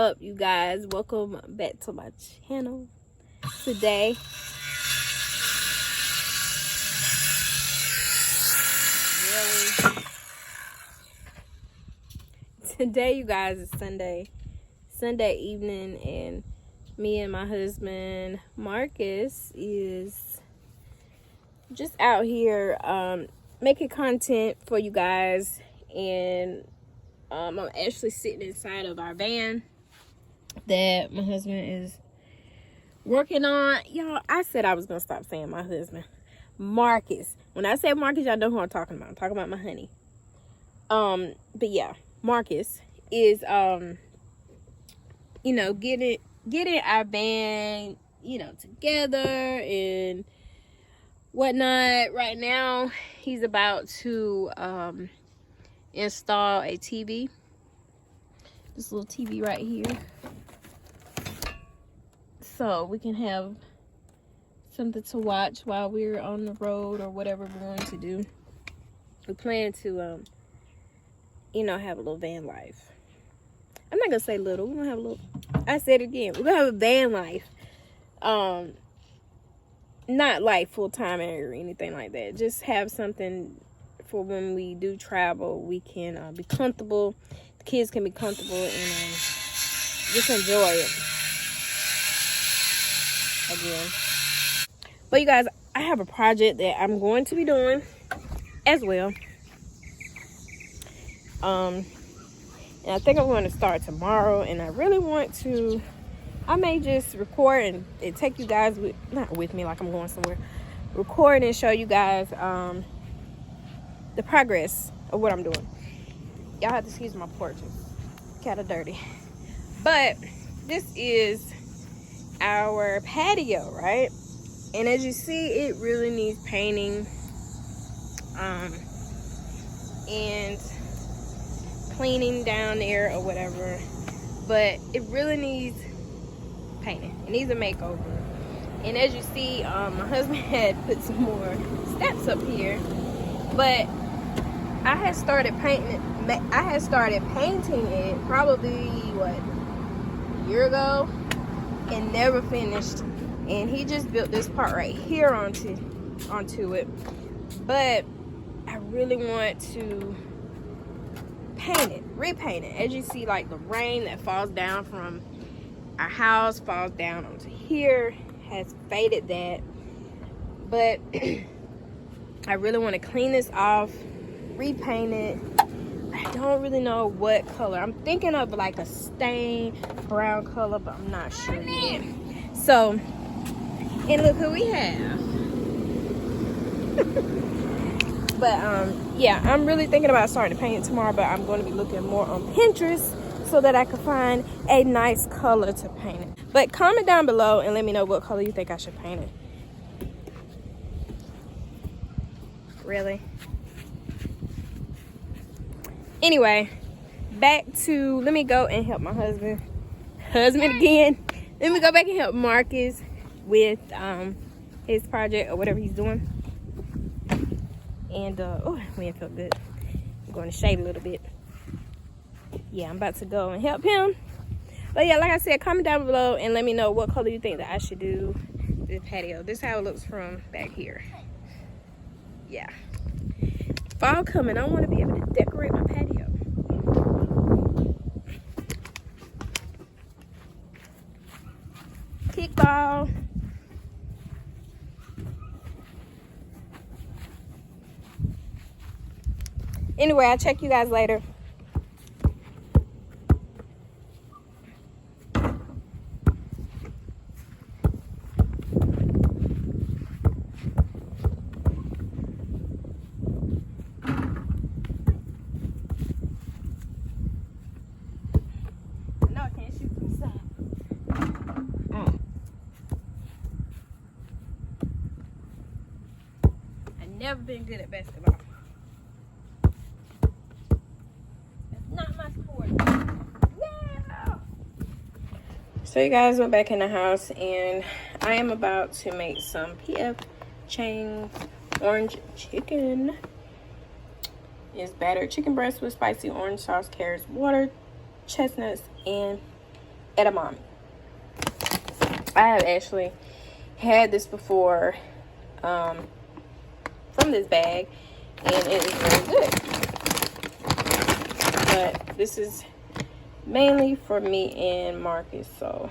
up, you guys? Welcome back to my channel. Today you guys, is Sunday evening, and me and my husband Marcus is just out here making content for you guys. And I'm actually sitting inside of our van that my husband is working on. Y'all, I said I was gonna stop saying my husband, Marcus. When I say Marcus, y'all know who I'm talking about. I'm talking about my honey. But yeah, Marcus is getting our van together and whatnot. Right now he's about to install a TV, this little TV right here, so we can have something to watch while we're on the road or whatever we're going to do. We plan to have a little van life. I'm not gonna say little, we're gonna have a little, I said it again, we're gonna have a van life. Not like full-time or anything like that, just have something for when we do travel. We can be comfortable, the kids can be comfortable, and just enjoy it again. But you guys, I have a project that I'm going to be doing as well. And I think I'm going to start tomorrow, and I really want to, I may just record and take you guys not with me like I'm going somewhere, record and show you guys the progress of what I'm doing. Y'all have to excuse my porch, it's kind of dirty. But this is our patio, right? And as you see, it really needs painting and cleaning down there or whatever, but it really needs painting. It needs a makeover. And as you see, my husband had put some more steps up here, but I had started painting it probably a year ago and never finished. And he just built this part right here onto it. But I really want to repaint it. As you see, like the rain that falls down from our house falls down onto here, has faded that. But I really want to clean this off, repaint it. I don't really know what color. I'm thinking of like a stained brown color, but I'm not sure yet. So, and look who we have. But yeah, I'm really thinking about starting to paint it tomorrow, but I'm going to be looking more on Pinterest so that I can find a nice color to paint it. But comment down below and let me know what color you think I should paint it. Really? Anyway, back to, let me go and help my husband again. Let me go back and help Marcus with his project or whatever he's doing. And oh, man, felt good. I'm going to shade a little bit. Yeah, I'm about to go and help him. But yeah, like I said, comment down below and let me know what color you think that I should do the patio. This is how it looks from back here. Yeah. Fall coming, I want to be able to decorate my patio. Kickball. Anyway, I'll check you guys later. No, I can't shoot from the side. I've never been good at basketball. So you guys, went back in the house and I am about to make some P.F. Chang's orange chicken. It's battered chicken breast with spicy orange sauce, carrots, water, chestnuts, and edamame. I have actually had this before from this bag, and it is very good. But this is mainly for me and Marcus. So,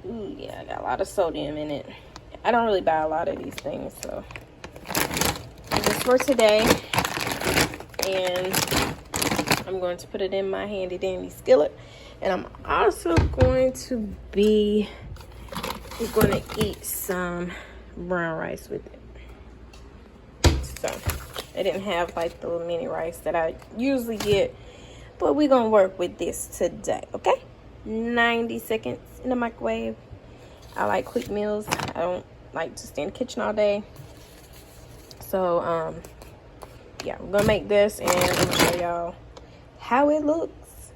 ooh, yeah, I got a lot of sodium in it. I don't really buy a lot of these things, so this for today. And I'm going to put it in my handy dandy skillet, and I'm also going to be eat some brown rice with it. So I didn't have like the little mini rice that I usually get, but we're gonna work with this today. Okay, 90 seconds in the microwave. I like quick meals. I don't like to stay in the kitchen all day. So yeah, we're gonna make this, and I'm gonna show y'all how it looks.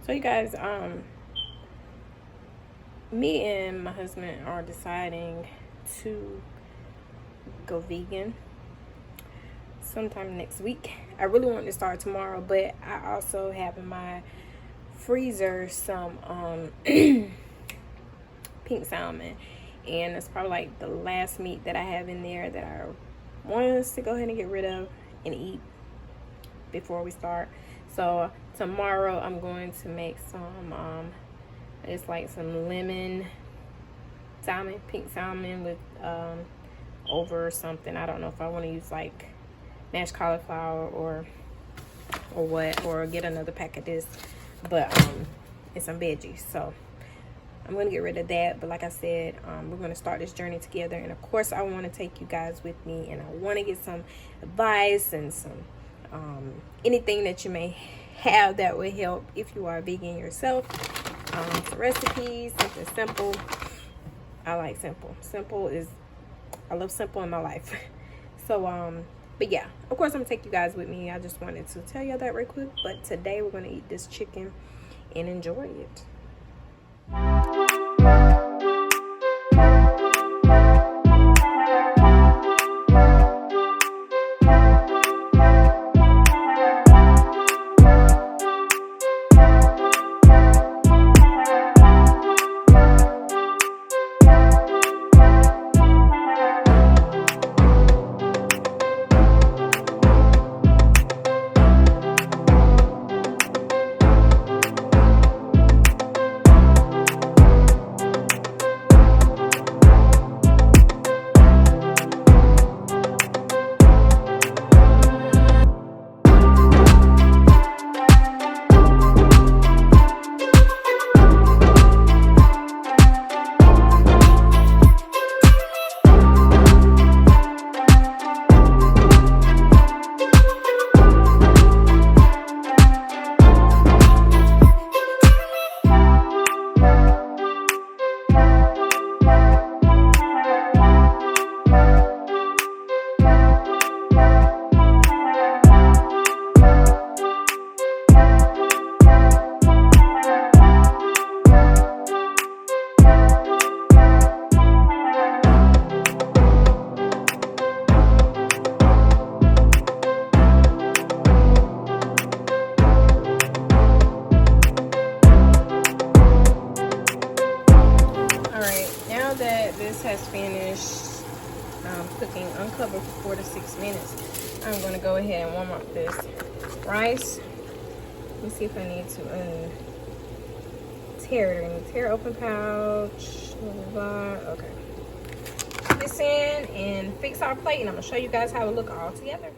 So you guys, me and my husband are deciding to go vegan sometime next week. I really want to start tomorrow, but I also have in my freezer some pink salmon, and it's probably like the last meat that I have in there that I want us to go ahead and get rid of and eat before we start. So tomorrow I'm going to make some it's like some lemon salmon, pink salmon with over something. I don't know if I want to use like mashed cauliflower or what, or get another pack of this, but it's some veggies. So I'm gonna get rid of that. But like I said, we're gonna start this journey together, and of course I want to take you guys with me, and I want to get some advice and some anything that you may have that would help if you are vegan yourself. Some recipes, something simple. I like simple. I love simple in my life. So but yeah, of course I'm gonna take you guys with me. I just wanted to tell you that real quick. But today we're gonna eat this chicken and enjoy it. Has finished cooking uncovered for 4 to 6 minutes. I'm going to go ahead and warm up this rice. Let me see if I need to tear it. Tear open pouch. Okay. Put this in and fix our plate, and I'm going to show you guys how it look all together.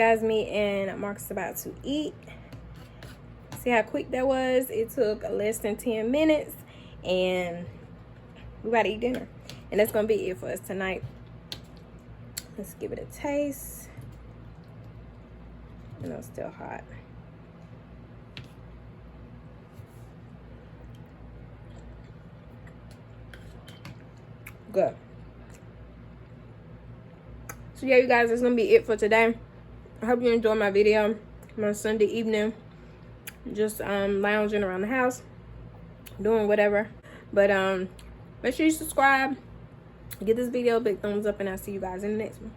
guys, me and Marcus about to eat. See how quick that was? It took less than 10 minutes and we about to eat dinner. And that's gonna be it for us tonight. Let's give it a taste. I know it's still hot. Good. So yeah, you guys, that's gonna be it for today. I hope you enjoyed my video. My Sunday evening, just lounging around the house, doing whatever. But make sure you subscribe, give this video a big thumbs up, and I'll see you guys in the next one.